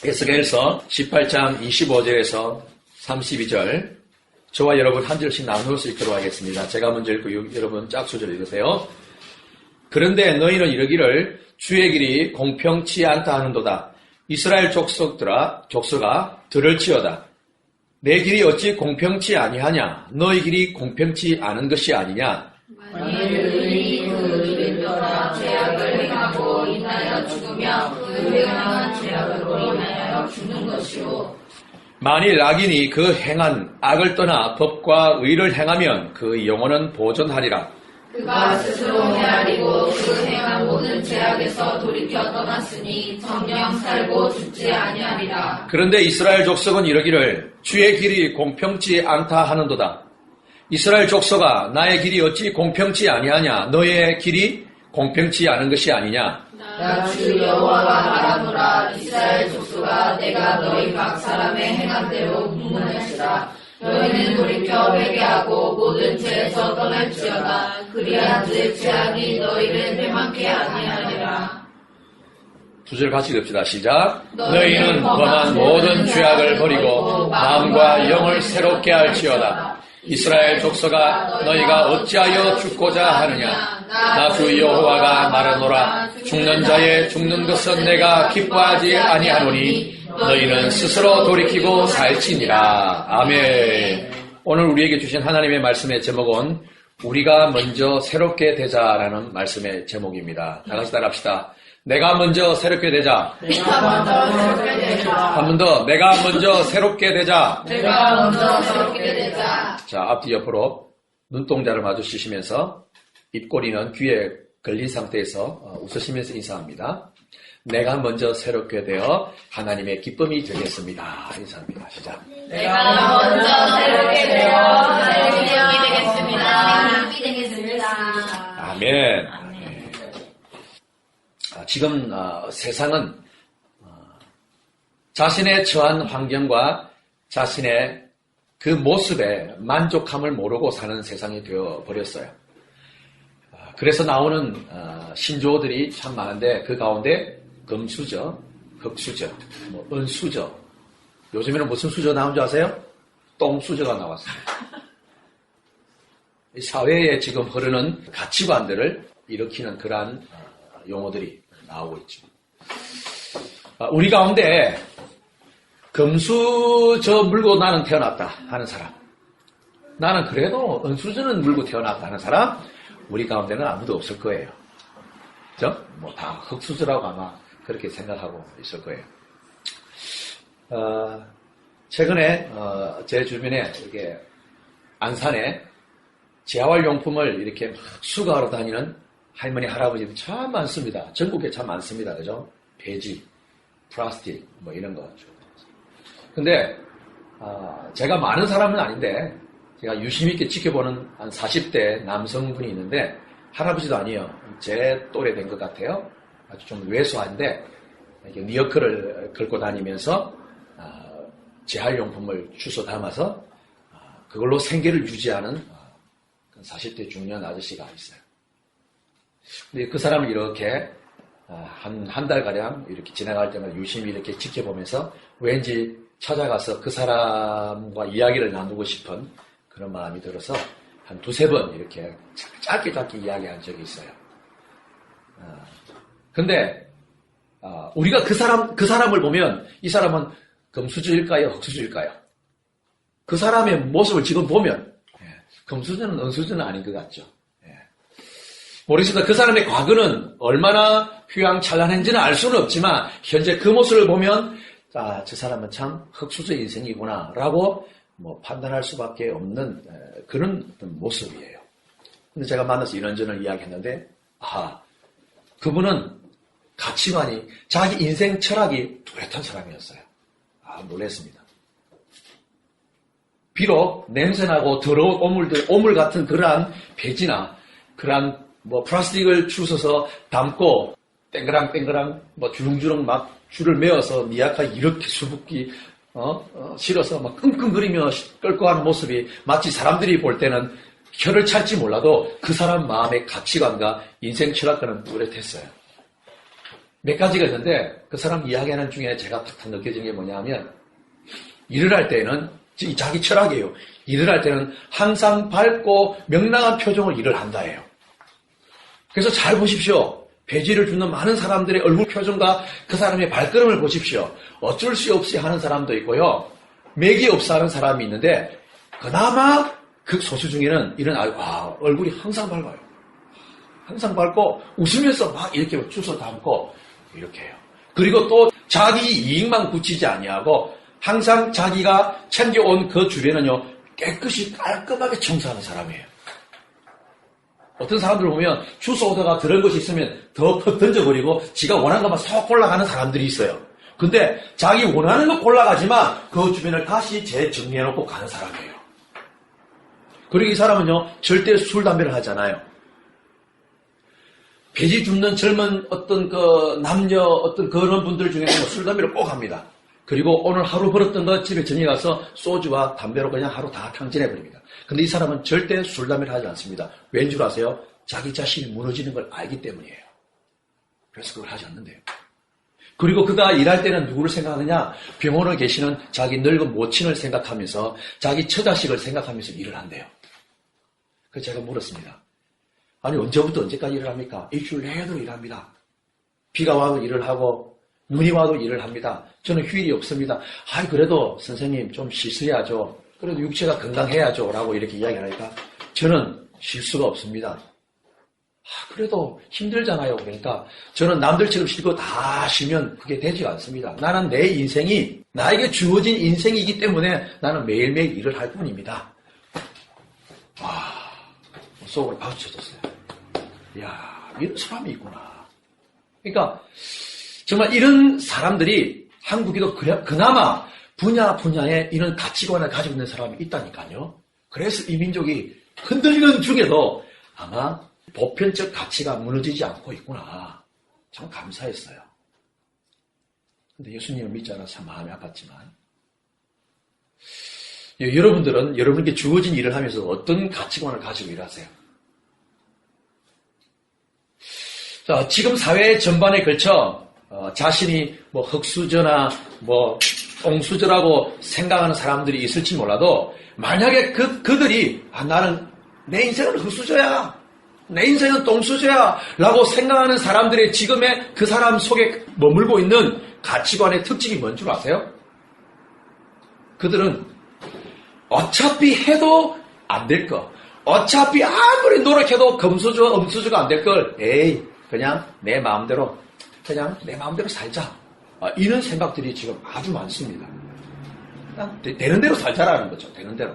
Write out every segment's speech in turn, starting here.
에스겔서 18장 25절에서 32절 저와 여러분 한 절씩 나누어서 읽도록 하겠습니다. 제가 먼저 읽고 여러분 짝수절 읽으세요. 그런데 너희는 이르기를 주의 길이 공평치 않다 하는도다. 이스라엘 족속아 들을지어다. 내 길이 어찌 공평치 아니하냐? 너희 길이 공평치 않은 것이 아니냐? 만일 의인이 그 일을 떠나 죄악을 행하고 인하여 죽으며 그 행한 죄악으로 인하여 죽는 것이요. 만일 악인이 그 행한 악을 떠나 법과 의를 행하면 그 영혼은 보존하리라. 그가 스스로 헤아리고 그 행한 모든 죄악에서 돌이켜 떠났으니 정녕 살고 죽지 아니하리라. 그런데 이스라엘 족속은 이러기를 주의 길이 공평치 않다 하는도다. 이스라엘 족속아 나의 길이 어찌 공평치 아니하냐? 너의 길이 공평치 않은 것이 아니냐? 나 주 여호와가 말하노라. 이스라엘 족속아 내가 너희 각 사람의 행한 대로 분문할지라. 너희는 돌이켜 회개하고 모든 죄에서 떠날지어다. 그리한즉 죄악이 너희를 패망케 아니하리라. 두 절 같이 읽읍시다. 시작. 너희는 범한 모든 죄악을 버리고 마음과 영을 새롭게 할지어다. 이스라엘 족속아 너희가 어찌하여 죽고자 하느냐? 나 주 여호와가 말하노라. 죽는 자의 죽는 것은 내가 기뻐하지 아니하노니 너희는 스스로 돌이키고 살지니라. 아멘. 오늘 우리에게 주신 하나님의 말씀의 제목은 우리가 먼저 새롭게 되자라는 말씀의 제목입니다. 다 같이 따라합시다. 내가 먼저 새롭게 되자. 한 번 더. 내가 먼저 새롭게 되자. 자, 앞뒤 옆으로 눈동자를 마주치시면서 입꼬리는 귀에 걸린 상태에서 웃으시면서 인사합니다. 내가 먼저 새롭게 되어 하나님의 기쁨이 되겠습니다. 인사합니다. 시작. 내가 먼저 새롭게 되어 하나님의 기쁨이 되겠습니다. 아멘. 지금 세상은 자신의 처한 환경과 자신의 그 모습에 만족함을 모르고 사는 세상이 되어버렸어요. 그래서 나오는 신조어들이 참 많은데 그 가운데 금수저, 흑수저, 은수저, 요즘에는 무슨 수저 나온 줄 아세요? 똥수저가 나왔습니다. 사회에 지금 흐르는 가치관들을 일으키는 그러한 용어들이 나오고 있죠. 우리 가운데 금수저 물고 나는 태어났다 하는 사람, 나는 그래도 은수저는 물고 태어났다 하는 사람, 우리 가운데는 아무도 없을 거예요. 그죠? 다 흑수저라고 아마 그렇게 생각하고 있을 거예요. 최근에 제 주변에 이렇게 안산에 재활용품을 이렇게 막 수거하러 다니는 할머니, 할아버지들 참 많습니다. 전국에 참 많습니다. 그죠? 배지, 플라스틱, 이런 거. 근데, 제가 많은 사람은 아닌데, 제가 유심 있게 지켜보는 한 40대 남성분이 있는데, 할아버지도 아니에요. 제 또래 된 것 같아요. 아주 좀 왜소한데, 리어커를 긁고 다니면서, 재활용품을 주워 담아서, 그걸로 생계를 유지하는 40대 중년 아저씨가 있어요. 근데 그 사람을 이렇게 한 달가량 이렇게 지나갈 때마다 유심히 이렇게 지켜보면서 왠지 찾아가서 그 사람과 이야기를 나누고 싶은 그런 마음이 들어서 한 두세 번 이렇게 짧게 이야기한 적이 있어요. 근데 우리가 그 사람을 보면 이 사람은 금수저일까요? 흑수저일까요? 그 사람의 모습을 지금 보면 금수저는 은수저는 아닌 것 같죠. 모르겠습니다. 그 사람의 과거는 얼마나 휘황찬란한지는 알 수는 없지만 현재 그 모습을 보면 저 사람은 참 흑수저 인생이구나 라고 판단할 수밖에 없는 그런 모습이에요. 근데 제가 만나서 이런저런 이야기했는데 그분은 가치관이 자기 인생 철학이 뚜렷한 사람이었어요. 놀랐습니다. 비록 냄새나고 더러운 오물 같은 그러한 배지나 그러한 플라스틱을 주워서 담고 땡그랑 주렁주렁 막 줄을 메어서 미약하게 이렇게 수북히 실어서 막 끙끙거리며 끌고 가는 모습이 마치 사람들이 볼 때는 혀를 찰지 몰라도 그 사람 마음의 가치관과 인생 철학과는 뚜렷했어요. 몇 가지가 있는데 그 사람 이야기하는 중에 제가 탁 느껴진 게 뭐냐면 일을 할 때는 자기 철학이에요. 일을 할 때는 항상 밝고 명랑한 표정으로 일을 한다예요. 그래서 잘 보십시오. 배지를 주는 많은 사람들의 얼굴 표정과 그 사람의 발걸음을 보십시오. 어쩔 수 없이 하는 사람도 있고요. 맥이 없어 하는 사람이 있는데 그나마 그 소수 중에는 이런 얼굴이 항상 밝아요. 항상 밝고 웃으면서 막 이렇게 주워 담고 이렇게 해요. 그리고 또 자기 이익만 굳히지 아니하고 항상 자기가 챙겨온 그 주변은요 깨끗이 깔끔하게 청소하는 사람이에요. 어떤 사람들 보면 주워 오다가 들은 것이 있으면 더 던져버리고 지가 원하는 것만 쏙 골라가는 사람들이 있어요. 근데 자기 원하는 것 골라가지만 그 주변을 다시 재정리해놓고 가는 사람이에요. 그리고 이 사람은요 절대 술, 담배를 하잖아요. 배지 줍는 젊은 어떤 그 남녀 어떤 그런 분들 중에는 술, 담배를 꼭 합니다. 그리고 오늘 하루 벌었던 거 집에 저녁에 가서 소주와 담배로 그냥 하루 다 탕진해버립니다. 근데 이 사람은 절대 술, 담배를 하지 않습니다. 왠 줄 아세요? 자기 자신이 무너지는 걸 알기 때문이에요. 그래서 그걸 하지 않는데요. 그리고 그가 일할 때는 누구를 생각하느냐? 병원에 계시는 자기 늙은 모친을 생각하면서 자기 처자식을 생각하면서 일을 한대요. 그래서 제가 물었습니다. 아니 언제부터 언제까지 일을 합니까? 일주일 내도 일합니다. 비가 와도 일을 하고 눈이 와도 일을 합니다. 저는 휴일이 없습니다. 그래도 선생님 좀 쉬셔야죠. 그래도 육체가 건강해야죠. 라고 이렇게 이야기하니까 저는 쉴 수가 없습니다. 그래도 힘들잖아요. 그러니까 저는 남들처럼 쉬고 다 쉬면 그게 되지 않습니다. 나는 내 인생이 나에게 주어진 인생이기 때문에 나는 매일매일 일을 할 뿐입니다. 속으로 박수 쳐줬어요. 이야, 이런 사람이 있구나. 그러니까 정말 이런 사람들이 한국에도 그나마 분야에 이런 가치관을 가지고 있는 사람이 있다니까요. 그래서 이 민족이 흔들리는 중에도 아마 보편적 가치가 무너지지 않고 있구나. 참 감사했어요. 근데 예수님을 믿지 않아서 참 마음이 아팠지만 여러분들은 여러분께 주어진 일을 하면서 어떤 가치관을 가지고 일하세요? 자, 지금 사회 전반에 걸쳐 자신이 뭐 흙수저나 뭐 똥수저라고 생각하는 사람들이 있을지 몰라도 만약에 그들이 나는 내 인생은 흙수저야, 내 인생은 똥수저야 라고 생각하는 사람들의 지금의 그 사람 속에 머물고 있는 가치관의 특징이 뭔 줄 아세요? 그들은 어차피 해도 안 될 거, 어차피 아무리 노력해도 금수저, 음수저가 안 될 걸, 그냥 내 마음대로 살자. 이런 생각들이 지금 아주 많습니다. 그냥 되는 대로 살자라는 거죠. 되는 대로.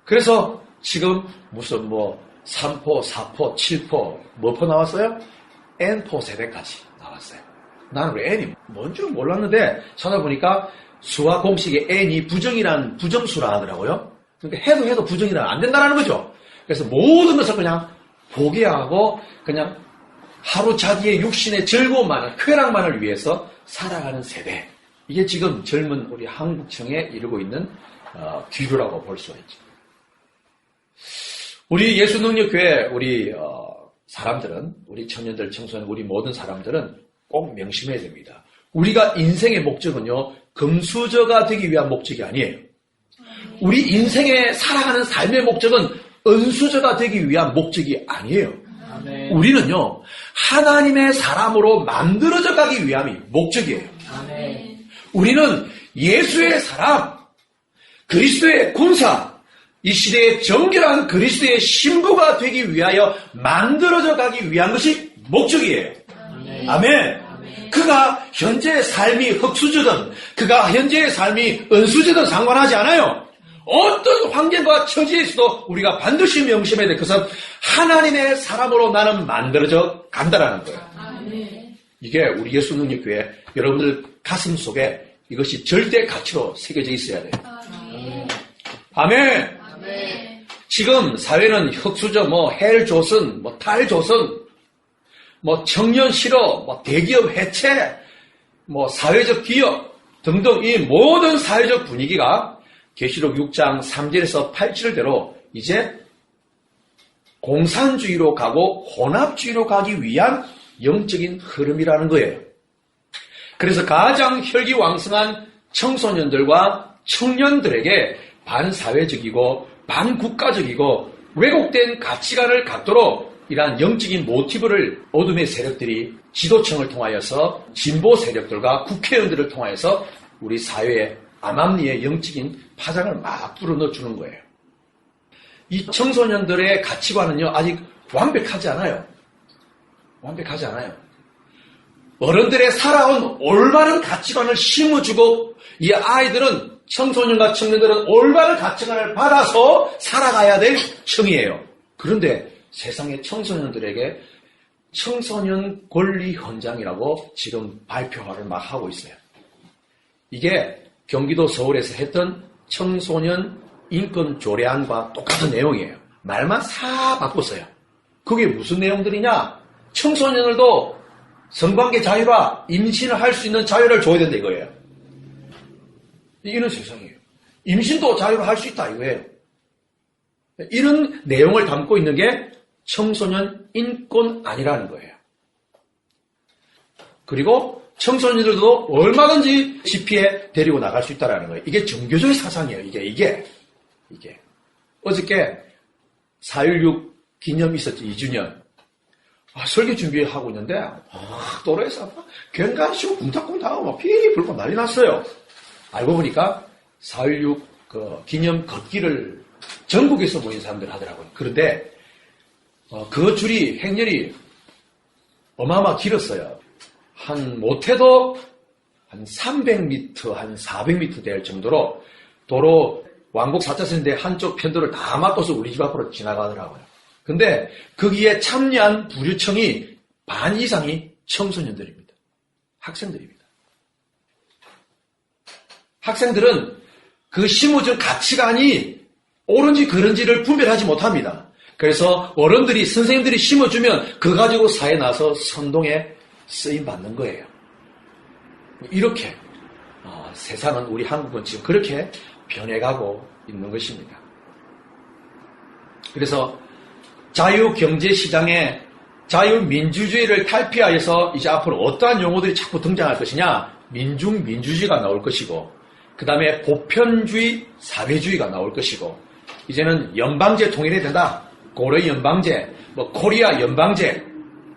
그래서 지금 무슨 3포, 4포, 7포, 몇 포 나왔어요? N포 세대까지 나왔어요. 나는 왜 N이 뭔 줄 몰랐는데 찾아보니까 수학 공식에 N이 부정수라 하더라고요. 그러니까 해도 부정이라 안 된다는 거죠. 그래서 모든 것을 그냥 포기하고 그냥 하루 자기의 육신의 즐거움만을, 쾌락만을 위해서 살아가는 세대. 이게 지금 젊은 우리 한국청에 이르고 있는 기류라고 볼 수가 있죠. 우리 예수능력교회 우리 사람들은, 우리 청년들, 청소년, 우리 모든 사람들은 꼭 명심해야 됩니다. 우리가 인생의 목적은요, 금수저가 되기 위한 목적이 아니에요. 우리 인생에 살아가는 삶의 목적은 은수저가 되기 위한 목적이 아니에요. 아멘. 우리는요, 하나님의 사람으로 만들어져 가기 위함이 목적이에요. 아멘. 우리는 예수의 사람, 그리스도의 군사, 이 시대의 정결한 그리스도의 신부가 되기 위하여 만들어져 가기 위한 것이 목적이에요. 아멘. 아멘. 그가 현재의 삶이 흙수저든 그가 현재의 삶이 은수저든 상관하지 않아요. 어떤 환경과 처지에서도 우리가 반드시 명심해야 될 것은 하나님의 사람으로 나는 만들어져 간다라는 거예요. 아멘. 이게 우리 예수능력교회 여러분들 가슴 속에 이것이 절대 가치로 새겨져 있어야 돼요. 아멘. 아멘. 아멘. 지금 사회는 흙수저, 헬조선, 탈조선, 청년 실업, 대기업 해체, 사회적 기업 등등 이 모든 사회적 분위기가 계시록 6장 3절에서 8절대로 이제 공산주의로 가고 혼합주의로 가기 위한 영적인 흐름이라는 거예요. 그래서 가장 혈기왕성한 청소년들과 청년들에게 반사회적이고 반국가적이고 왜곡된 가치관을 갖도록 이러한 영적인 모티브를 어둠의 세력들이 지도층을 통하여서 진보 세력들과 국회의원들을 통하여서 우리 사회에 암암리의 영적인 파장을 막 불어넣어주는 거예요. 이 청소년들의 가치관은요, 아직 완벽하지 않아요. 완벽하지 않아요. 어른들의 살아온 올바른 가치관을 심어주고 이 아이들은, 청소년과 청년들은 올바른 가치관을 받아서 살아가야 될 층이에요. 그런데 세상의 청소년들에게 청소년 권리 헌장이라고 지금 발표를 막 하고 있어요. 이게 경기도 서울에서 했던 청소년 인권 조례안과 똑같은 내용이에요. 말만 싹 바꿨어요. 그게 무슨 내용들이냐? 청소년들도 성관계 자유와 임신을 할 수 있는 자유를 줘야 된다 이거예요. 이런 세상이에요. 임신도 자유로 할 수 있다 이거예요. 이런 내용을 담고 있는 게 청소년 인권안이라는 거예요. 그리고 청소년들도 얼마든지 집회에 데리고 나갈 수 있다는 거예요. 이게 정교조의 사상이에요. 이게. 어저께 4.16 기념 있었죠. 2주년. 설교 준비하고 있는데 도로에서 갱간시고 붕탁붕탁하고 피리 불고 난리 났어요. 알고 보니까 4.16 기념 걷기를 전국에서 모인 사람들 하더라고요. 그런데 그 줄이 행렬이 어마어마 길었어요. 못해도 한 300m, 한 400m 될 정도로 도로 왕복 4차선인데 한쪽 편도를 다 막고서 우리 집 앞으로 지나가더라고요. 근데 거기에 참여한 부류층이 반 이상이 청소년들입니다. 학생들입니다. 학생들은 그 심어준 가치관이 옳은지 그른지를 분별하지 못합니다. 그래서 어른들이, 선생님들이 심어주면 그거 가지고 사회에 나서 선동에 쓰임받는 거예요. 이렇게 세상은, 우리 한국은 지금 그렇게 변해가고 있는 것입니다. 그래서 자유경제시장에 자유민주주의를 탈피하여서 이제 앞으로 어떠한 용어들이 자꾸 등장할 것이냐? 민중민주주의가 나올 것이고, 그 다음에 보편주의, 사회주의가 나올 것이고, 이제는 연방제 통일해야 된다. 고려 연방제, 코리아 연방제,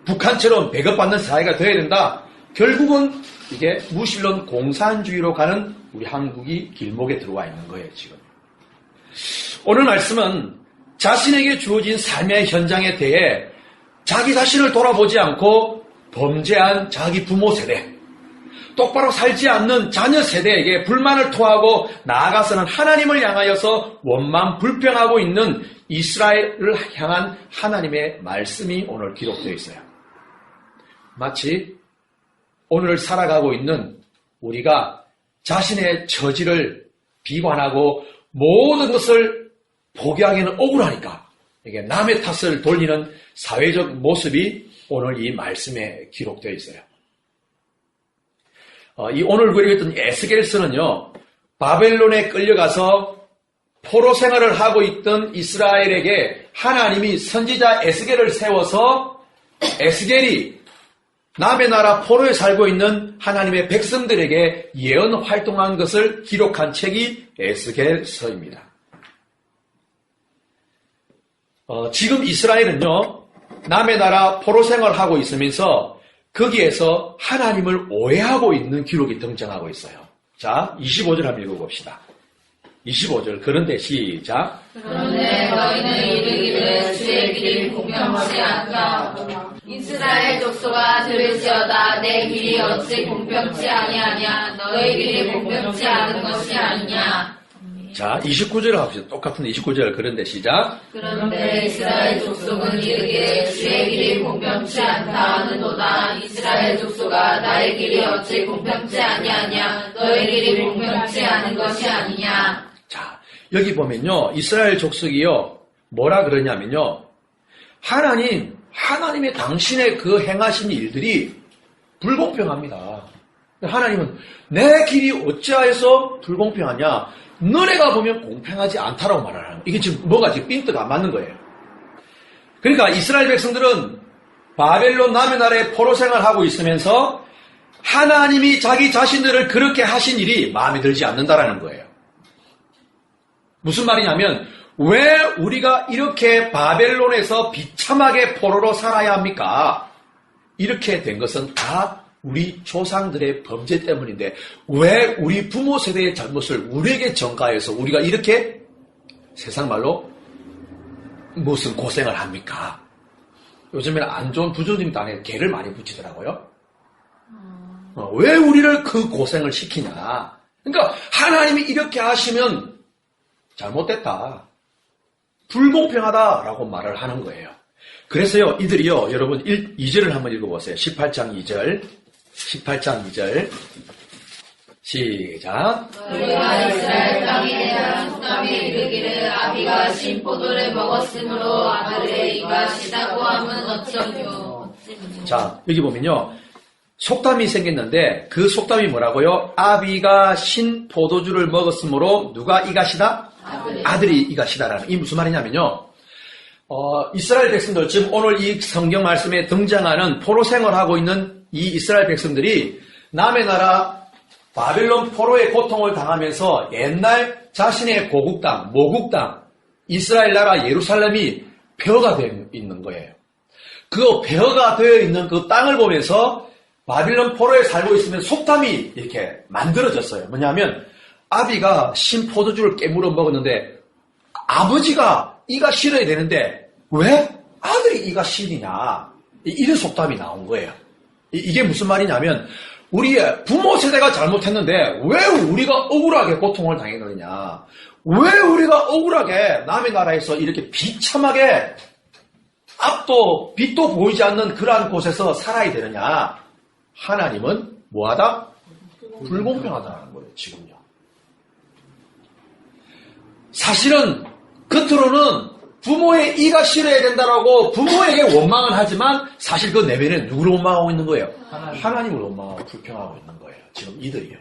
북한처럼 배급받는 사회가 되어야 된다. 결국은 이게 무신론 공산주의로 가는 우리 한국이 길목에 들어와 있는 거예요, 지금. 오늘 말씀은 자신에게 주어진 삶의 현장에 대해 자기 자신을 돌아보지 않고 범죄한 자기 부모 세대, 똑바로 살지 않는 자녀 세대에게 불만을 토하고 나아가서는 하나님을 향하여서 원망 불평하고 있는 이스라엘을 향한 하나님의 말씀이 오늘 기록되어 있어요. 마치 오늘 살아가고 있는 우리가 자신의 처지를 비관하고 모든 것을 포기하기는 억울하니까 이게 남의 탓을 돌리는 사회적 모습이 오늘 이 말씀에 기록되어 있어요. 이 오늘 우리가 했던 에스겔서는요, 바벨론에 끌려가서 포로 생활을 하고 있던 이스라엘에게 하나님이 선지자 에스겔을 세워서 에스겔이 남의 나라 포로에 살고 있는 하나님의 백성들에게 예언 활동한 것을 기록한 책이 에스겔서입니다. 지금 이스라엘은요, 남의 나라 포로 생활을 하고 있으면서 거기에서 하나님을 오해하고 있는 기록이 등장하고 있어요. 자, 25절 한번 읽어봅시다. 25절. 그런데 시작. 그런데 너희는 이르기를 주의 길이 공평치 않다. 이스라엘 족속아 들을지어다. 내 길이 어찌 공평치 아니하냐. 너희 길이 공평치 않은 것이 아니냐. 자, 29절 합시다. 똑같은 29절. 그런데 시작. 그런데 이스라엘 족속은 이르기를 주의 길이 공평치 않다 하는도다. 이스라엘 족속아 나의 길이 어찌 공평치 아니하냐. 너의 길이 공평치 않은 것이 아니냐. 자, 여기 보면요, 이스라엘 족속이요, 뭐라 그러냐면요, 하나님의 당신의 그 행하신 일들이 불공평합니다. 하나님은 내 길이 어찌하여서 불공평하냐? 너네가 보면 공평하지 않다라고 말하는 거예요. 이게 지금 뭐가 지금 핀트가 안 맞는 거예요. 그러니까 이스라엘 백성들은 바벨론 남의 나라에 포로 생활하고 있으면서 하나님이 자기 자신들을 그렇게 하신 일이 마음에 들지 않는다라는 거예요. 무슨 말이냐면 왜 우리가 이렇게 바벨론에서 비참하게 포로로 살아야 합니까? 이렇게 된 것은 다 우리 조상들의 범죄 때문인데 왜 우리 부모 세대의 잘못을 우리에게 전가해서 우리가 이렇게 세상 말로 무슨 고생을 합니까? 요즘에는 안 좋은 부모님 땅에 개를 많이 붙이더라고요. 왜 우리를 그 고생을 시키냐? 그러니까 하나님이 이렇게 하시면 잘못됐다. 불공평하다라고 말을 하는 거예요. 그래서요, 이들이요, 여러분 2절을 한번 읽어보세요. 18장 2절. 18장 2절. 시작. 너희가 이스라엘 땅에 대한 속담에 이르기를 아비가 신 포도를 먹었으므로 아들의 이가 시다고 하면 어찌하뇨. 자, 여기 보면요. 속담이 생겼는데 그 속담이 뭐라고요? 아비가 신 포도주를 먹었으므로 누가 이가 시다? 아들이 이가 시다라는. 이 무슨 말이냐면요. 이스라엘 백성들, 지금 오늘 이 성경 말씀에 등장하는 포로 생활하고 있는 이 이스라엘 백성들이 남의 나라 바벨론 포로의 고통을 당하면서 옛날 자신의 고국 땅, 모국 땅, 이스라엘 나라 예루살렘이 폐허가 되어 있는 거예요. 그 폐허가 되어 있는 그 땅을 보면서 바빌론 포로에 살고 있으면 속담이 이렇게 만들어졌어요. 뭐냐면 아비가 신 포도주를 깨물어 먹었는데 아버지가 이가 실어야 되는데 왜 아들이 이가 실이냐, 이런 속담이 나온 거예요. 이게 무슨 말이냐면 우리의 부모 세대가 잘못했는데 왜 우리가 억울하게 고통을 당했느냐, 왜 우리가 억울하게 남의 나라에서 이렇게 비참하게 앞도 빛도 보이지 않는 그러한 곳에서 살아야 되느냐. 하나님은 뭐하다? 불공평하다는 거예요, 지금요. 사실은 겉으로는 부모의 이가 실어야 된다라고 부모에게 원망은 하지만 사실 그 내면에 누구를 원망하고 있는 거예요? 하나님을 원망하고 불평하고 있는 거예요, 지금 이들이요.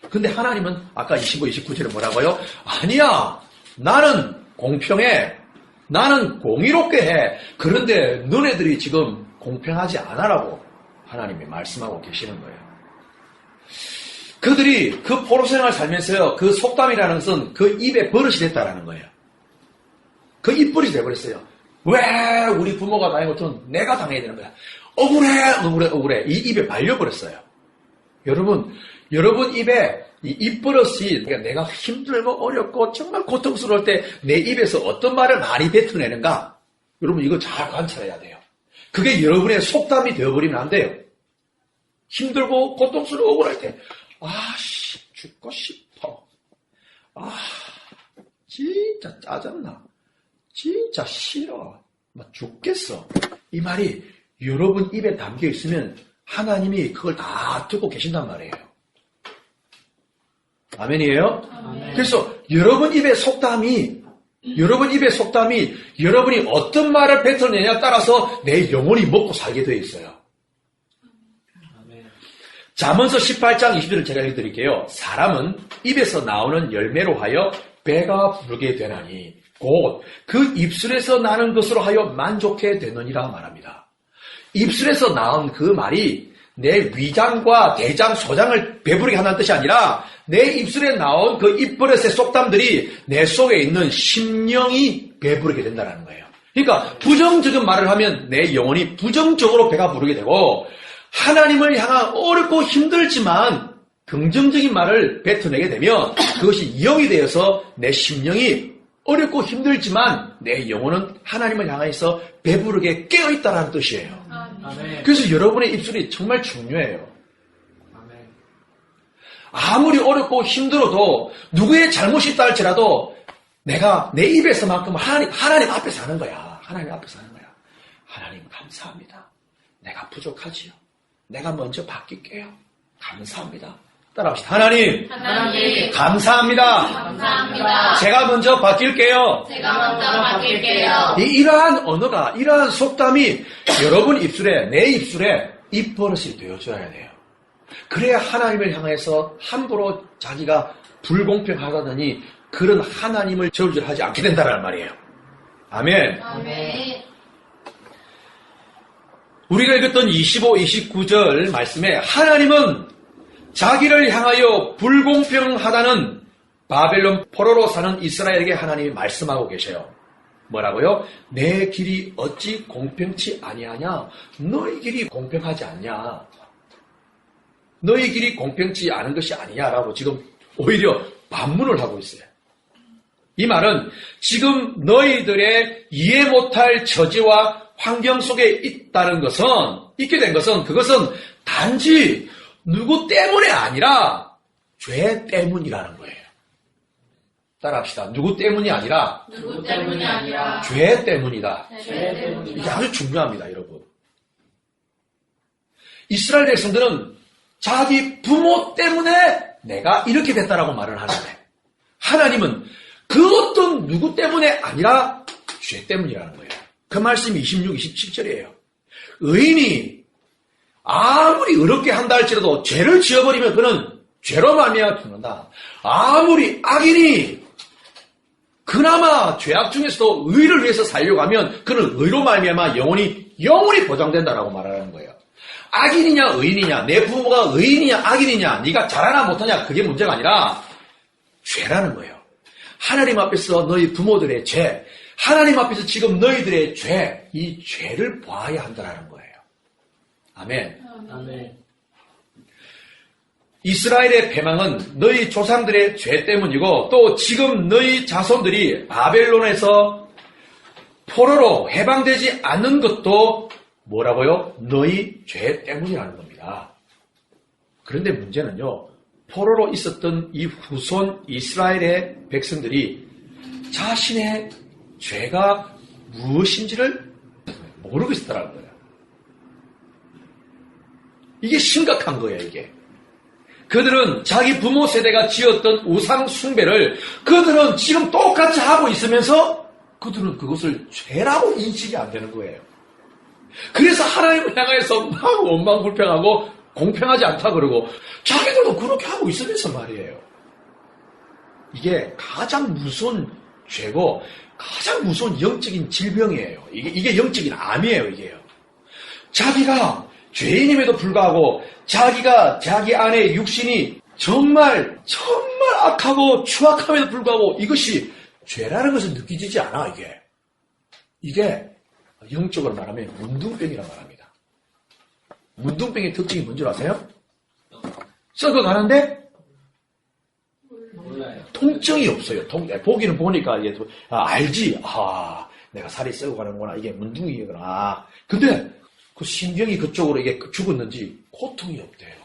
근데 하나님은 아까 25, 29절에 뭐라고요? 아니야, 나는 공평해, 나는 공의롭게 해. 그런데 너네들이 지금 공평하지 않아라고 하나님이 말씀하고 계시는 거예요. 그들이 그 포로 생활을 살면서요, 그 속담이라는 것은 그 입에 버릇이 됐다라는 거예요. 그 입버릇이 돼버렸어요. 왜 우리 부모가 당한 것은 내가 당해야 되는 거야? 억울해, 억울해, 억울해. 이 입에 발려버렸어요. 여러분 입에 이 입버릇이, 그러니까 내가 힘들고 어렵고 정말 고통스러울 때 내 입에서 어떤 말을 많이 뱉어내는가? 여러분 이거 잘 관찰해야 돼요. 그게 여러분의 속담이 되어버리면 안 돼요. 힘들고 고통스러워 억울할 때, 죽고 싶어. 진짜 짜증나. 진짜 싫어. 막 죽겠어. 이 말이 여러분 입에 담겨 있으면 하나님이 그걸 다 듣고 계신단 말이에요. 아멘이에요? 아멘. 그래서 여러분 입의 속담이 여러분이 어떤 말을 뱉어내냐에 따라서 내 영혼이 먹고 살게 되어 있어요. 잠언서 18장 20절을 제가 읽어드릴게요. 사람은 입에서 나오는 열매로 하여 배가 부르게 되나니 곧 그 입술에서 나는 것으로 하여 만족해 되느니라 말합니다. 입술에서 나온 그 말이 내 위장과 대장, 소장을 배부르게 한다는 뜻이 아니라 내 입술에 나온 그 입버릇의 속담들이 내 속에 있는 심령이 배부르게 된다는 거예요. 그러니까 부정적인 말을 하면 내 영혼이 부정적으로 배가 부르게 되고, 하나님을 향한 어렵고 힘들지만 긍정적인 말을 뱉어내게 되면 그것이 영이 되어서 내 심령이 어렵고 힘들지만 내 영혼은 하나님을 향해서 배부르게 깨어있다는 뜻이에요. 아멘. 그래서 여러분의 입술이 정말 중요해요. 아멘. 아무리 어렵고 힘들어도 누구의 잘못이 있다 할지라도 내가 내 입에서만큼 하나님 앞에서 하는 거야. 하나님 앞에서 하는 거야. 하나님 감사합니다. 내가 부족하지요. 내가 먼저 바뀔게요. 감사합니다. 따라합시다. 하나님 감사합니다. 제가 먼저 바뀔게요. 이러한 언어가, 이러한 속담이 여러분 입술에, 내 입술에 입버릇이 되어줘야 돼요. 그래야 하나님을 향해서 함부로 자기가 불공평하다더니 그런 하나님을 저울질하지 않게 된다는 말이에요. 아멘. 우리가 읽었던 25, 29절 말씀에 하나님은 자기를 향하여 불공평하다는 바벨론 포로로 사는 이스라엘에게 하나님이 말씀하고 계셔요. 뭐라고요? 내 길이 어찌 공평치 아니하냐? 너희 길이 공평하지 않냐? 너희 길이 공평치 않은 것이 아니냐라고 지금 오히려 반문을 하고 있어요. 이 말은 지금 너희들의 이해 못할 처지와 환경 속에 있게 된 것은 그것은 단지 누구 때문에 아니라 죄 때문이라는 거예요. 따라합시다. 누구 때문이 아니라 죄 때문이다. 이게 아주 중요합니다, 여러분. 이스라엘 백성들은 자기 부모 때문에 내가 이렇게 됐다라고 말을 하는데 하나님은 그 어떤 누구 때문에 아니라 죄 때문이라는 거예요. 그 말씀이 26, 27절이에요. 의인이 아무리 어렵게 한다 할지라도 죄를 지어버리면 그는 죄로 말미암아 죽는다. 아무리 악인이 그나마 죄악 중에서도 의를 위해서 살려고 하면 그는 의로 말미암아 영원히 보장된다라고 말하는 거예요. 악인이냐 의인이냐, 내 부모가 의인이냐 악인이냐, 네가 잘하나 못하냐 그게 문제가 아니라 죄라는 거예요. 하나님 앞에서 너희 부모들의 죄, 하나님 앞에서 지금 너희들의 죄, 이 죄를 보아야 한다는 거예요. 아멘. 아멘. 이스라엘의 패망은 너희 조상들의 죄 때문이고 또 지금 너희 자손들이 바벨론에서 포로로 해방되지 않는 것도 뭐라고요? 너희 죄 때문이라는 겁니다. 그런데 문제는요, 포로로 있었던 이 후손 이스라엘의 백성들이 자신의 죄가 무엇인지를 모르고 있었다는 거예요. 이게 심각한 거예요, 이게. 그들은 자기 부모 세대가 지었던 우상 숭배를 그들은 지금 똑같이 하고 있으면서 그들은 그것을 죄라고 인식이 안 되는 거예요. 그래서 하나님을 향해서 막 원망불평하고 공평하지 않다 그러고 자기들도 그렇게 하고 있으면서 말이에요. 이게 가장 무서운 죄고 가장 무서운 영적인 질병이에요. 이게 영적인 암이에요, 이게요. 자기가 죄인임에도 불구하고 자기가 자기 안에 육신이 정말 악하고 추악함에도 불구하고 이것이 죄라는 것을 느끼지지 않아, 이게 영적으로 말하면 문둥병이라고 말합니다. 문둥병의 특징이 뭔지 아세요? 썩어가는데 몰라요. 통증이 없어요. 보기는 보니까 알지. 내가 살이 썩어가는구나. 이게 문둥이구나. 근데 그 신경이 그쪽으로 이게 죽었는지 고통이 없대요.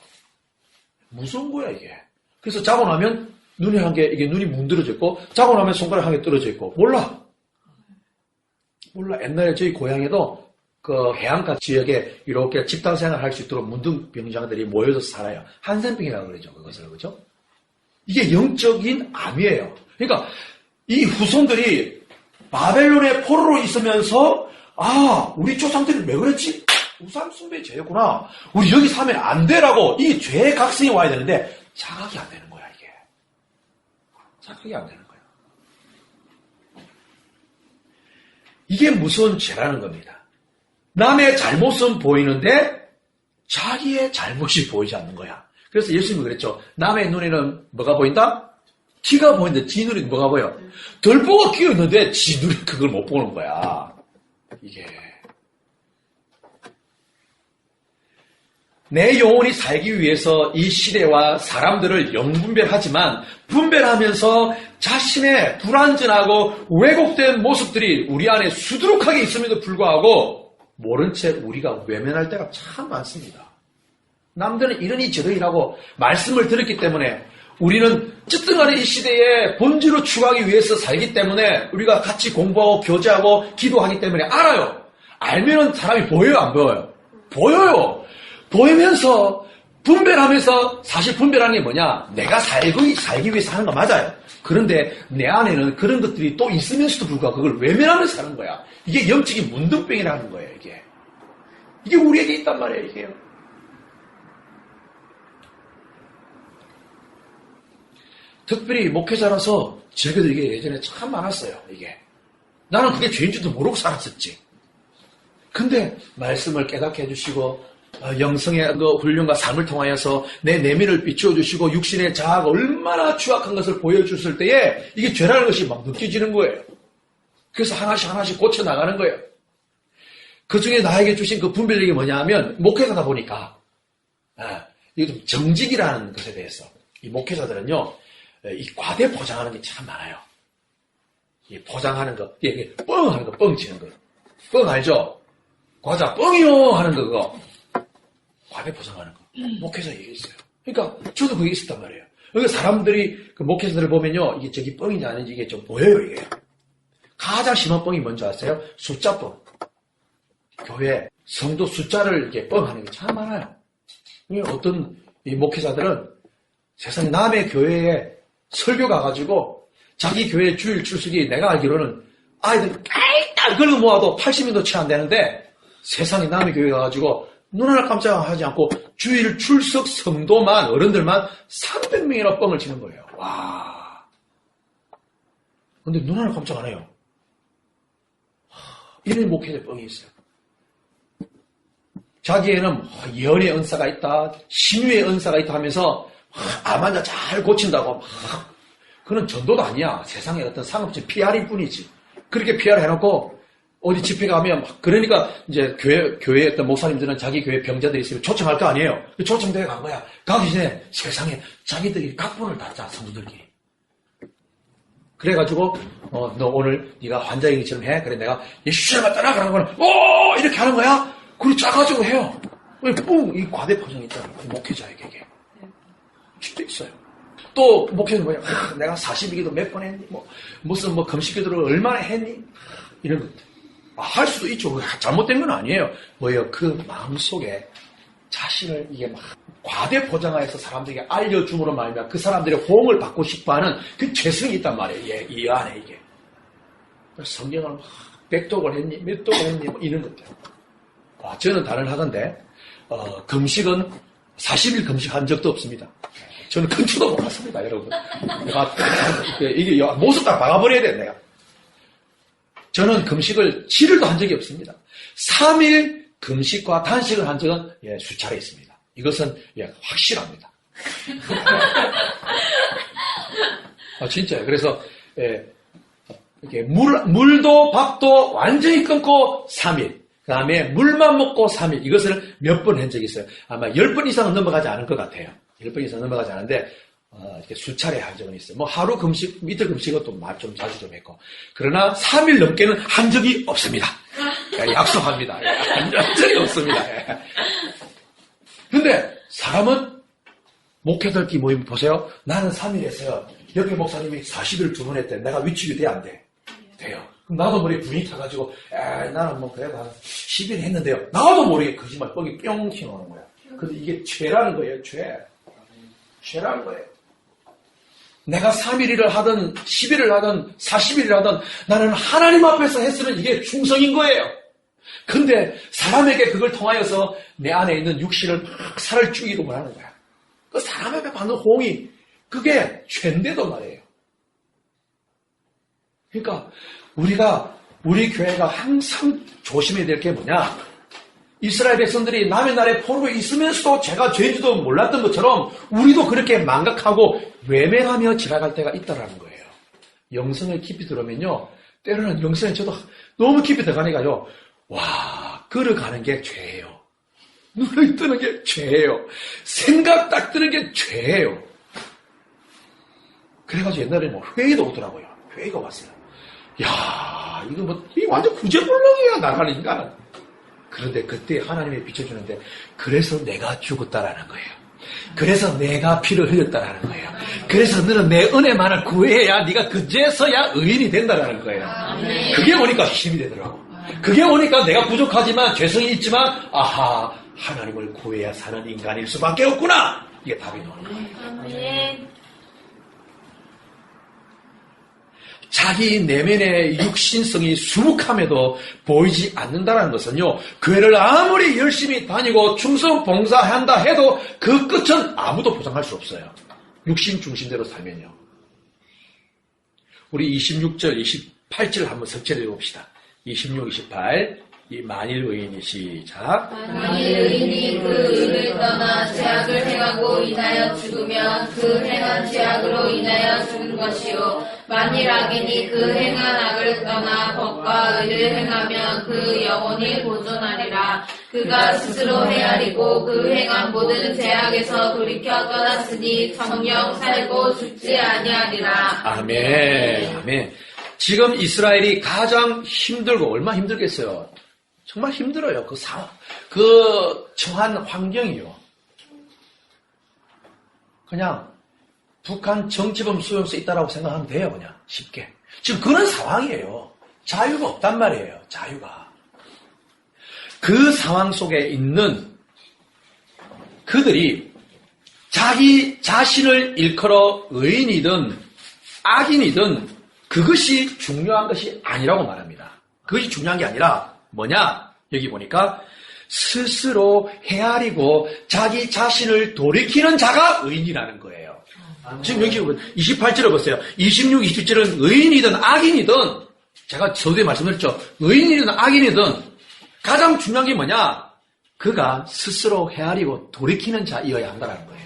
무서운 거야, 이게. 그래서 자고 나면 눈이 한 개, 이게 눈이 문드러져 있고, 자고 나면 손가락 한 개 떨어져 있고, 몰라. 옛날에 저희 고향에도 그 해안가 지역에 이렇게 집단 생활을 할 수 있도록 문둥병자들이 모여서 살아요. 한센병이라고 그러죠, 그것을. 그죠? 이게 영적인 암이에요. 그러니까 이 후손들이 바벨론의 포로로 있으면서 우리 조상들이 왜 그랬지? 우상숭배 죄였구나. 우리 여기 사면 안 되라고 이 죄의 각성이 와야 되는데 자각이 안 되는 거야, 이게. 자각이 안 되는 거야. 이게 무서운 죄라는 겁니다. 남의 잘못은 보이는데 자기의 잘못이 보이지 않는 거야. 그래서 예수님이 그랬죠. 남의 눈에는 뭐가 보인다? 티가 보이는데 지 눈에 뭐가 보여? 덜보가 끼어 있는데 지 눈에 그걸 못 보는 거야. 이게. 내 영혼이 살기 위해서 이 시대와 사람들을 영분별하지만 분별하면서 자신의 불완전하고 왜곡된 모습들이 우리 안에 수두룩하게 있음에도 불구하고 모른 채 우리가 외면할 때가 참 많습니다. 남들은 이러니 저러니라고 말씀을 들었기 때문에 우리는 어쨌든 간에 이 시대에 본질을 추구하기 위해서 살기 때문에 우리가 같이 공부하고 교제하고 기도하기 때문에 알아요. 알면은 사람이 보여요, 안 보여요? 보여요. 보이면서 분별하면서 사실 분별하는 게 뭐냐? 내가 살기 위해서 하는 거 맞아요. 그런데 내 안에는 그런 것들이 또 있으면서도 불구하고 그걸 외면하면서 사는 거야. 이게 영적인 문둥병이라는 거예요, 이게. 이게 우리에게 있단 말이에요, 이게요. 특별히 목회자라서 저에게도 이게 예전에 참 많았어요, 이게. 나는 그게 죄인 줄도 모르고 살았었지. 근데 말씀을 깨닫게 해주시고 영성의 그 훈련과 삶을 통하여서 내 내면을 비추어 주시고 육신의 자아가 얼마나 추악한 것을 보여줬을 때에 이게 죄라는 것이 막 느껴지는 거예요. 그래서 하나씩 고쳐 나가는 거예요. 그 중에 나에게 주신 그 분별력이 뭐냐 하면 목회자다 보니까 이게 좀 정직이라는 것에 대해서 이 목회자들은요 이 과대 포장하는 게 참 많아요. 이 포장하는 거, 이게 뻥 하는 거, 뻥 치는 거. 뻥 알죠? 과자 뻥이요 하는 거 그거. 과대 포장하는 거. 목회자 얘기 있어요. 그러니까 저도 그게 있었단 말이에요. 그러니까 사람들이 그 목회자들을 보면요 이게 저기 뻥인지 아닌지 이게 좀 보여요 이게. 가장 심한 뻥이 뭔지 아세요? 숫자 뻥. 교회 성도 숫자를 이렇게 뻥하는 게 참 많아요. 어떤 이 목회자들은 세상에 남의 교회에 설교 가가지고 자기 교회 주일 출석이 내가 알기로는 아이들 깔깔 걸고 모아도 80명도 채 안 되는데 세상에 남의 교회 가가지고 눈 하나 깜짝 하지 않고 주일 출석 성도만 어른들만 300명이나 뻥을 치는 거예요. 와. 근데 눈 하나 깜짝 안 해요. 이런 목회자 뻥이 있어요. 자기에는 예언의 은사가 있다, 신유의 은사가 있다 하면서 암 환자 잘 고친다고 그건 전도도 아니야. 세상에 어떤 상업적 PR일 뿐이지. 그렇게 PR 해놓고 어디 집회 가면 그러니까 이제 교회 어떤 목사님들은 자기 교회 병자들이 있으면 초청할 거 아니에요. 초청대회 간 거야. 가기 전에 세상에 자기들이 각본을 닫자 성도들끼리. 그래가지고 너 오늘 네가 환자 얘기처럼 해. 그래 내가 예수님을 따라가는 거는 이렇게 하는 거야. 그리고 짜가지고 해요. 뿡 이 과대 포장 있잖아. 목회자에게 이게 진짜 있어요. 또 목회는 뭐야? 내가 42기도 몇 번 했니? 무슨 금식기도를 얼마나 했니? 이런 것들. 할 수도 있죠. 잘못된 건 아니에요. 뭐예요? 그 마음속에 자신을 이게 막 과대 포장하여서 사람들에게 알려줌으로 말미암아 그 사람들의 호응을 받고 싶어하는 그 죄성이 있단 말이에요. 이 안에 이게. 성경을 막 100독을 했니? 몇 독을 했니? 이런 것들. 저는 다른 하던데 금식은 40일 금식한 적도 없습니다. 저는 근처도 못 갔습니다, 여러분. 내가 이게 모습 다 박아버려야 돼, 내가. 저는 금식을 7일도 한 적이 없습니다. 3일 금식과 단식을 한 적은 수차례 있습니다. 이것은 확실합니다. 진짜요. 그래서 이렇게 물도 밥도 완전히 끊고 3일. 그 다음에 물만 먹고 3일. 이것을 몇 번 한 적이 있어요. 아마 10번 이상은 넘어가지 않을 것 같아요. 10번 이상 넘어가지 않은데 이렇게 수차례 한 적은 있어요. 하루 금식, 이틀 금식은 또 좀 자주 좀 했고. 그러나 3일 넘게는 한 적이 없습니다. 약속합니다. 한 적이 없습니다. 근데 사람은 목회자들끼리 모이면 보세요. 나는 3일 했어요. 옆에 목사님이 40일 주문했대. 내가 위축이 돼, 안 돼? 돼요. 그럼 나도 모르게 분위기 타가지고 나는 그래도 한 10일 했는데요. 나도 모르게 거짓말 뻥이 뿅 튀어나오는 거야. 근데 이게 죄라는 거예요. 죄라는 거예요. 내가 3일을 하든 10일을 하든 40일을 하든 나는 하나님 앞에서 했으면 이게 충성인 거예요. 근데 사람에게 그걸 통하여서 내 안에 있는 육신을 막 살을 찌우기로 하는 거야. 그 사람에게 받는 호응이 그게 죄인데도 말이에요. 그러니까 우리 교회가 항상 조심해야 될 게 뭐냐? 이스라엘 백성들이 남의 나라에 포로로 있으면서도 제가 죄인지도 몰랐던 것처럼 우리도 그렇게 망각하고 외면하며 지나갈 때가 있다는 거예요. 영성을 깊이 들으면요. 때로는 영성에 저도 너무 깊이 들어가니까요. 와, 걸어가는 게 죄예요. 눈을 뜨는 게 죄예요. 생각 딱 뜨는 게 죄예요. 그래가지고 옛날에 회의도 오더라고요. 회의가 왔어요. 야, 이거 이 완전 구제불능이야, 나가는 인간은. 그런데 그때 하나님이 비춰주는데 그래서 내가 죽었다라는 거예요. 그래서 내가 피를 흘렸다라는 거예요. 그래서 너는 내 은혜만을 구해야 네가 그제서야 의인이 된다라는 거예요. 그게 오니까 힘이 되더라고. 그게 오니까 내가 부족하지만 죄성이 있지만 하나님을 구해야 사는 인간일 수밖에 없구나. 이게 답이 나오는 거예요. 자기 내면의 육신성이 수북함에도 보이지 않는다는 것은요, 교회를 아무리 열심히 다니고 충성 봉사한다 해도 그 끝은 아무도 보장할 수 없어요. 육신 중심대로 살면요. 우리 26절, 28절 한번 석체를 해봅시다. 26, 28. 이 만일 의인이 시작. 만일 의인이 그 의를 떠나 죄악을 행하고 인하여 죽으면 그 행한 죄악으로 인하여 죽은 것이요 만일 악인이 그 행한 악을 떠나 법과 의를 행하면 그 영혼이 보존하리라. 그가 스스로 헤아리고 그 행한 모든 죄악에서 돌이켜 떠났으니 정녕 살고 죽지 아니하리라. 아멘. 아멘. 지금 이스라엘이 가장 힘들고 얼마나 힘들겠어요. 정말 힘들어요. 그 처한 환경이요. 그냥 북한 정치범 수용소 있다라고 생각하면 돼요. 그냥 쉽게. 지금 그런 상황이에요. 자유가 없단 말이에요. 자유가. 그 상황 속에 있는 그들이 자기 자신을 일컬어 의인이든 악인이든 그것이 중요한 것이 아니라고 말합니다. 그것이 중요한 게 아니라 뭐냐? 여기 보니까 스스로 헤아리고 자기 자신을 돌이키는 자가 의인이라는 거예요. 지금 여기 28절을 보세요. 26, 27절은 의인이든 악인이든 제가 저도에 말씀드렸죠. 의인이든 악인이든 가장 중요한 게 뭐냐? 그가 스스로 헤아리고 돌이키는 자이어야 한다는 거예요.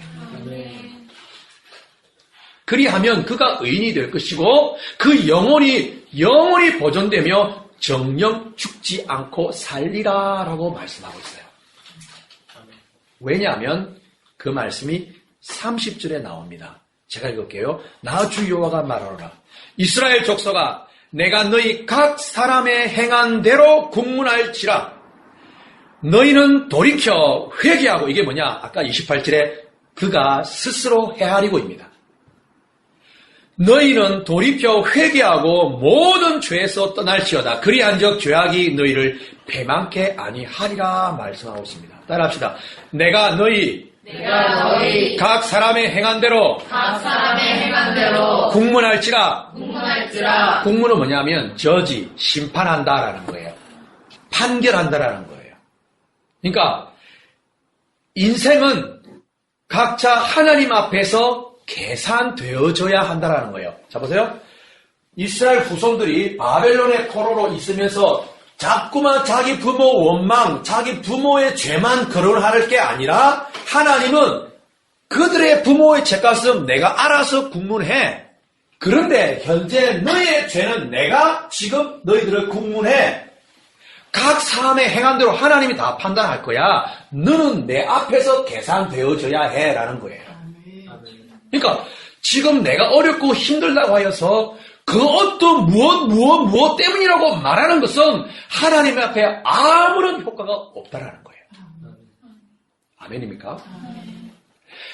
그리하면 그가 의인이 될 것이고 그 영혼이 보존되며 정녕 죽지 않고 살리라라고 말씀하고 있어요. 왜냐하면 그 말씀이 30절에 나옵니다. 제가 읽을게요. 나 주 여호와가 말하노라. 이스라엘 족속아 내가 너희 각 사람의 행한 대로 국문할지라. 너희는 돌이켜 회개하고 이게 뭐냐? 아까 28절에 그가 스스로 헤아리고입니다. 너희는 돌이켜 회개하고 모든 죄에서 떠날지어다. 그리한즉 죄악이 너희를 배만케 아니하리라 말씀하고 있습니다. 따라합시다. 내가 너희 각 사람의 행한 대로 국문할지라. 국문은 뭐냐면 저지, 심판한다라는 거예요. 판결한다라는 거예요. 그러니까 인생은 각자 하나님 앞에서 계산되어져야 한다라는 거예요. 자 보세요. 이스라엘 후손들이 바벨론의 포로로 있으면서 자꾸만 자기 부모 원망, 자기 부모의 죄만 거론할 게 아니라 하나님은 그들의 부모의 죄값은 내가 알아서 국문해. 그런데 현재 너희의 죄는 내가 지금 너희들을 국문해. 각 사람의 행한 대로 하나님이 다 판단할 거야. 너는 내 앞에서 계산되어져야 해 라는 거예요. 그러니까 지금 내가 어렵고 힘들다고 하여서 그 어떤 무엇 때문이라고 말하는 것은 하나님 앞에 아무런 효과가 없다라는 거예요. 아멘입니까?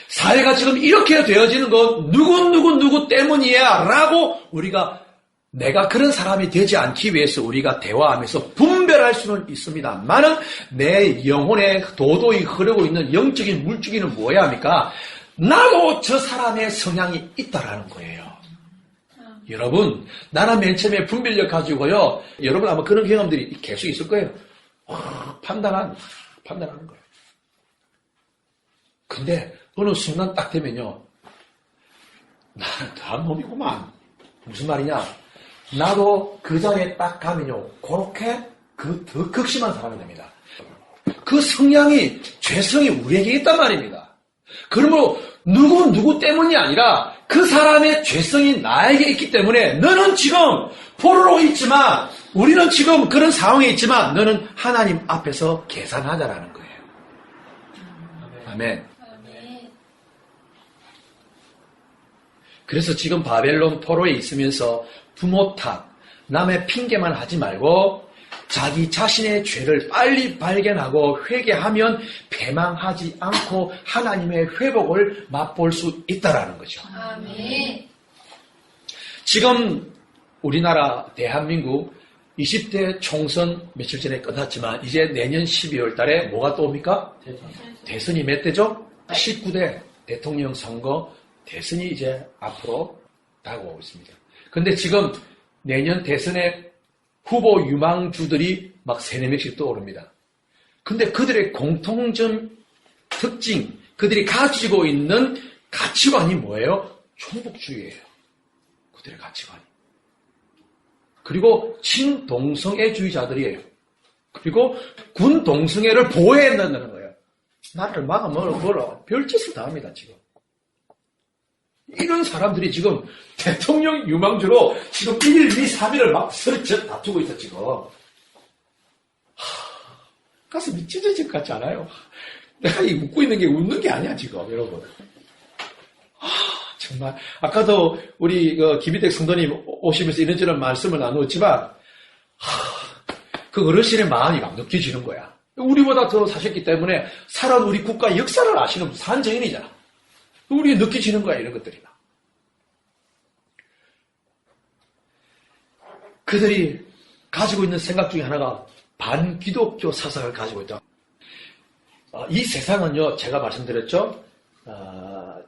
사회가 지금 이렇게 되어지는 건 누구 때문이야 라고 우리가 내가 그런 사람이 되지 않기 위해서 우리가 대화하면서 분별할 수는 있습니다만은 내 영혼에 도도히 흐르고 있는 영적인 물줄기는 뭐야 합니까? 나도 저 사람의 성향이 있다라는 거예요. 여러분, 나는 맨 처음에 분별력 가지고요. 여러분 아마 그런 경험들이 계속 있을 거예요. 판단하는 거예요. 근데 어느 순간 딱 되면요. 나는 더한 놈이구만. 무슨 말이냐? 나도 그 자리에 딱 가면요. 그렇게 더 극심한 사람이 됩니다. 그 성향이, 죄성이 우리에게 있단 말입니다. 그러므로 누구 때문이 아니라 그 사람의 죄성이 나에게 있기 때문에 너는 지금 포로로 있지만 우리는 지금 그런 상황에 있지만 너는 하나님 앞에서 계산하자라는 거예요. 아멘. 그래서 지금 바벨론 포로에 있으면서 부모 탓, 남의 핑계만 하지 말고 자기 자신의 죄를 빨리 발견하고 회개하면 패망하지 않고 하나님의 회복을 맛볼 수 있다라는 거죠. 아멘. 지금 우리나라 대한민국 20대 총선 며칠 전에 끝났지만 이제 내년 12월 달에 뭐가 또 옵니까? 대선이 몇 대죠? 19대 대통령 선거 대선이 이제 앞으로 다가오고 있습니다. 근데 지금 내년 대선에 후보 유망주들이 막 3-4명씩 떠오릅니다. 근데 그들의 공통점 특징, 그들이 가지고 있는 가치관이 뭐예요? 종북주의예요. 그들의 가치관이. 그리고 친동성애주의자들이에요. 그리고 군 동성애를 보호해야 된다는 거예요. 나라를 막아 뭐라 별짓을 다 합니다, 지금. 이런 사람들이 지금 대통령 유망주로 지금 1일, 2, 3일을 막 서로 다투고 있어, 지금. 가슴이 찢어질 것 같지 않아요? 내가 이 웃고 있는 게 웃는 게 아니야, 지금, 여러분. 정말. 아까도 우리 김희택 성도님 오시면서 이런저런 말씀을 나누었지만, 그 어르신의 마음이 막 느껴지는 거야. 우리보다 더 사셨기 때문에 살아온 우리 국가 역사를 아시는 산정인이잖아. 우리 느껴지는 거야, 이런 것들이. 그들이 가지고 있는 생각 중에 하나가 반기독교 사상을 가지고 있다. 이 세상은요, 제가 말씀드렸죠.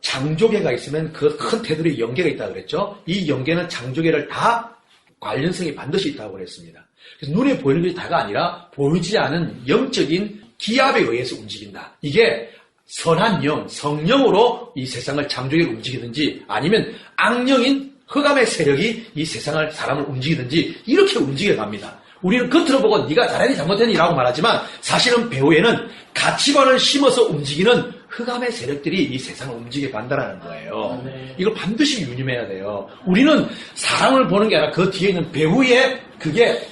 장조개가 있으면 그 큰 테두리에 연계가 있다고 그랬죠. 이 연계는 장조개를 다 관련성이 반드시 있다고 그랬습니다. 그래서 눈에 보이는 것이 다가 아니라 보이지 않은 영적인 기압에 의해서 움직인다. 이게 선한 영, 성령으로 이 세상을 장조개를 움직이든지 아니면 악령인 흑암의 세력이 이 세상을 사람을 움직이든지 이렇게 움직여갑니다. 우리는 겉으로 보고 네가 잘했니 잘못했니 라고 말하지만 사실은 배후에는 가치관을 심어서 움직이는 흑암의 세력들이 이 세상을 움직여간다는 거예요. 이걸 반드시 유념해야 돼요. 우리는 사람을 보는 게 아니라 그 뒤에 있는 배후에 그게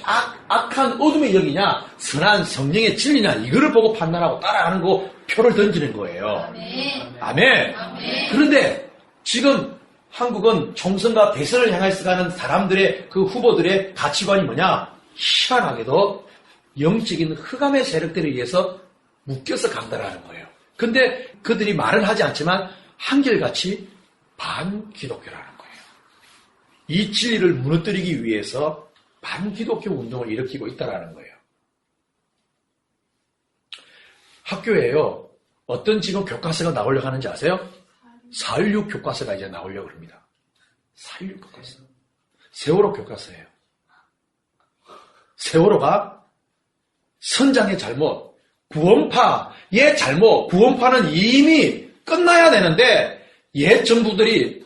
악한 어둠의 영이냐 선한 성령의 진리냐 이거를 보고 판단하고 따라가는 거 표를 던지는 거예요. 아멘. 그런데 지금 한국은 총선과 대선을 향해서 가는 사람들의 그 후보들의 가치관이 뭐냐? 희한하게도 영적인 흑암의 세력들에 의해서 묶여서 간다라는 거예요. 근데 그들이 말은 하지 않지만 한결같이 반기독교라는 거예요. 이 진리를 무너뜨리기 위해서 반기독교 운동을 일으키고 있다라는 거예요. 학교에요. 어떤 지금 교과서가 나오려고 하는지 아세요? 4.16 교과서가 이제 나오려고 합니다. 4.16 교과서. 세월호 교과서예요. 세월호가 선장의 잘못, 구원파의 잘못, 구원파는 이미 끝나야 되는데 옛 정부들이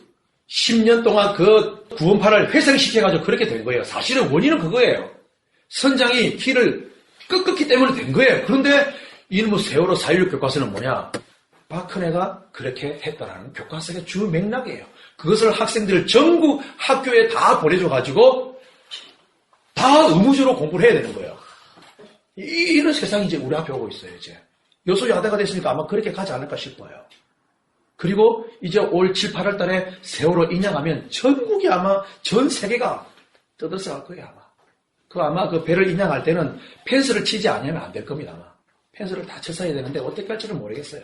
10년 동안 그 구원파를 회생시켜가지고 그렇게 된 거예요. 사실은 원인은 그거예요. 선장이 키를 꺾었기 때문에 된 거예요. 그런데 이놈의 세월호 4.16 교과서는 뭐냐? 박근혜가 그렇게 했다라는 교과서의 주 맥락이에요. 그것을 학생들 전국 학교에 다 보내줘가지고 다 의무적으로 공부를 해야 되는 거예요. 이런 세상이 이제 우리 앞에 오고 있어요, 이제. 여소야대가 됐으니까 아마 그렇게 가지 않을까 싶어요. 그리고 이제 올 7, 8월 달에 세월호 인양하면 전국이 아마 전 세계가 떠들썩할 거예요, 아마. 그 배를 인양할 때는 펜스를 치지 않으면 안 될 겁니다, 아마. 펜스를 다 쳐서 해야 되는데 어떻게 할지는 모르겠어요.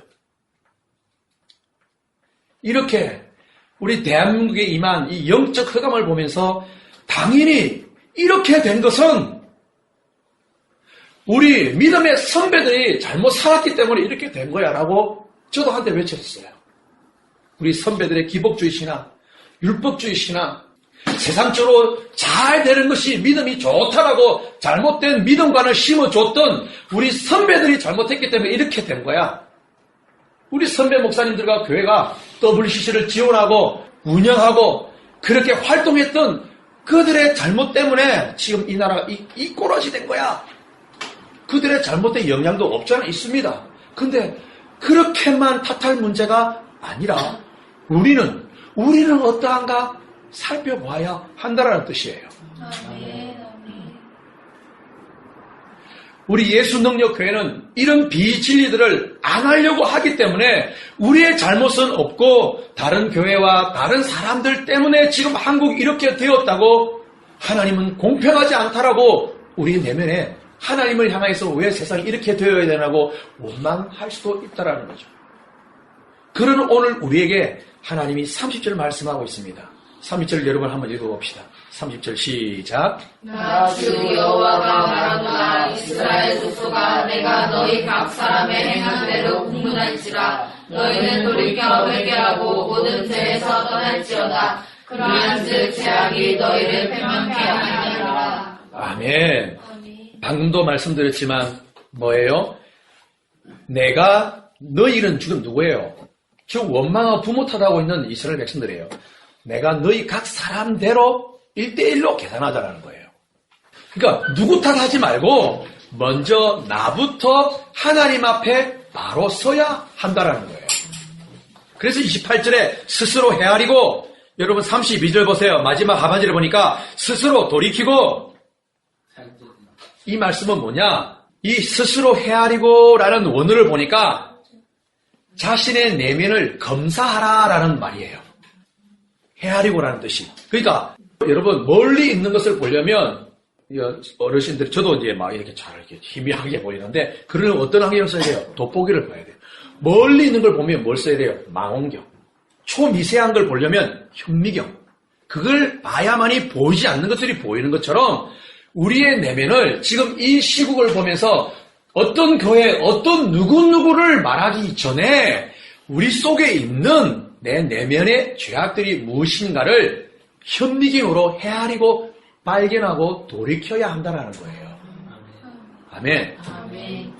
이렇게 우리 대한민국에 임한 이 영적 흑암을 보면서 당연히 이렇게 된 것은 우리 믿음의 선배들이 잘못 살았기 때문에 이렇게 된 거야 라고 저도 한때 외쳤어요. 우리 선배들의 기복주의 신앙, 율법주의 신앙, 세상적으로 잘 되는 것이 믿음이 좋다라고 잘못된 믿음관을 심어줬던 우리 선배들이 잘못했기 때문에 이렇게 된 거야. 우리 선배 목사님들과 교회가 WCC를 지원하고 운영하고 그렇게 활동했던 그들의 잘못 때문에 지금 이 나라가 이 꼬라지 된 거야. 그들의 잘못된 영향도 없잖아 있습니다. 근데 그렇게만 탓할 문제가 아니라 우리는 어떠한가 살펴봐야 한다라는 뜻이에요. 우리 예수능력교회는 이런 비진리들을 안 하려고 하기 때문에 우리의 잘못은 없고 다른 교회와 다른 사람들 때문에 지금 한국이 이렇게 되었다고 하나님은 공평하지 않다라고 우리 내면에 하나님을 향해서 왜 세상이 이렇게 되어야 되나고 원망할 수도 있다라는 거죠. 그러는 오늘 우리에게 하나님이 30절 말씀하고 있습니다. 30절 여러분 한번 읽어봅시다. 30절 시작. 나 주 여호와가 말하노라. 이스라엘 족속아, 내가 너희 각 사람의 행한 대로 분문할지라. 너희는 돌이켜 회개하고 모든 죄에서 떠날지어다. 그러한즉 죄악이 너희를 패망케 하리라. 아멘. 방금도 말씀드렸지만 뭐예요? 내가 너희는 지금 누구예요? 지금 원망하고 부모 탓하고 있는 이스라엘 백성들이에요. 내가 너희 각 사람대로 1대1로 계산하자라는 거예요. 그러니까 누구 탓하지 말고 먼저 나부터 하나님 앞에 바로 서야 한다라는 거예요. 그래서 28절에 스스로 헤아리고, 여러분 32절 보세요. 마지막 하반절에 보니까 스스로 돌이키고, 이 말씀은 뭐냐? 이 스스로 헤아리고라는 원어를 보니까 자신의 내면을 검사하라라는 말이에요. 헤아리고라는 뜻이. 그러니까 여러분 멀리 있는 것을 보려면 어르신들, 저도 이제 막 이렇게 잘 이렇게 희미하게 보이는데, 그러면 어떤 환경을 써야 돼요? 돋보기를 봐야 돼요. 멀리 있는 걸 보면 뭘 써야 돼요? 망원경. 초미세한 걸 보려면 현미경. 그걸 봐야만이 보이지 않는 것들이 보이는 것처럼 우리의 내면을 지금 이 시국을 보면서 어떤 교회, 어떤 누구누구를 말하기 전에 우리 속에 있는 내 내면의 죄악들이 무엇인가를 현미경으로 헤아리고 발견하고 돌이켜야 한다는 거예요. 아멘. 아멘.